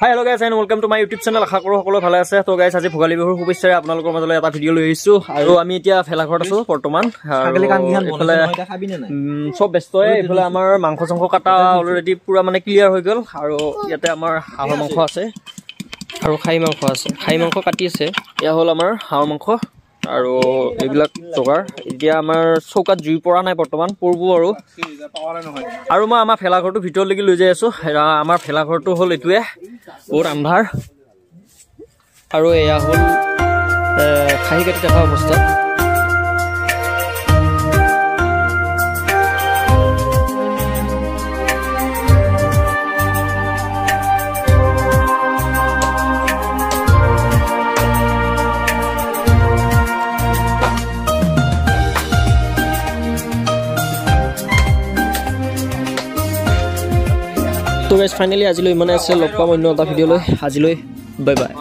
Hi hello guys and welcome to my YouTube channel. আশা কৰো সকলো ভালে আছে। তো গাইস আজি ভোগালী বিহুৰ শুভেচ্ছাৰে আপোনালোকৰ মাজলৈ এটা ভিডিও লৈ আহিছো আৰু আমি এতিয়া ফেলাঘৰত আছো বৰ্তমান। ছাগলী কান কিহান বনাইছে এটা খাবি নে নাই? সব ব্যস্ত হয়। এফালে আমাৰ মাংস সংখ কাটা অলৰেডি পুৰা মানে ক্লিয়াৰ হৈ গল আৰু ইয়াতে আমাৰ হাঁহৰ মাংস আছে আৰু খাই মাংস আছে। খাই মাংস কাটি আছে। ইয়া হল আমাৰ হাঁহৰ মাংস আৰু এইবিলাক যোগাৰ। এতিয়া আমাৰ চৌকাত জুই পৰা নাই বৰ্তমান পৰব আৰু মই আমাৰ ফেলাঘৰটো ভিতৰলৈকে লৈ যাই আছো। আমাৰ ফেলাঘৰটো হল এটোৱে বহুত আন্ধাৰ আৰু এয়া হল খাহি কাটি থকা অৱস্থাত। তো গাইস ফাইনালি আজিলৈ ইমানে আছে। লগ পাম অন্য এটা ভিডিঅ'লৈ। আজিলৈ বাই বাই।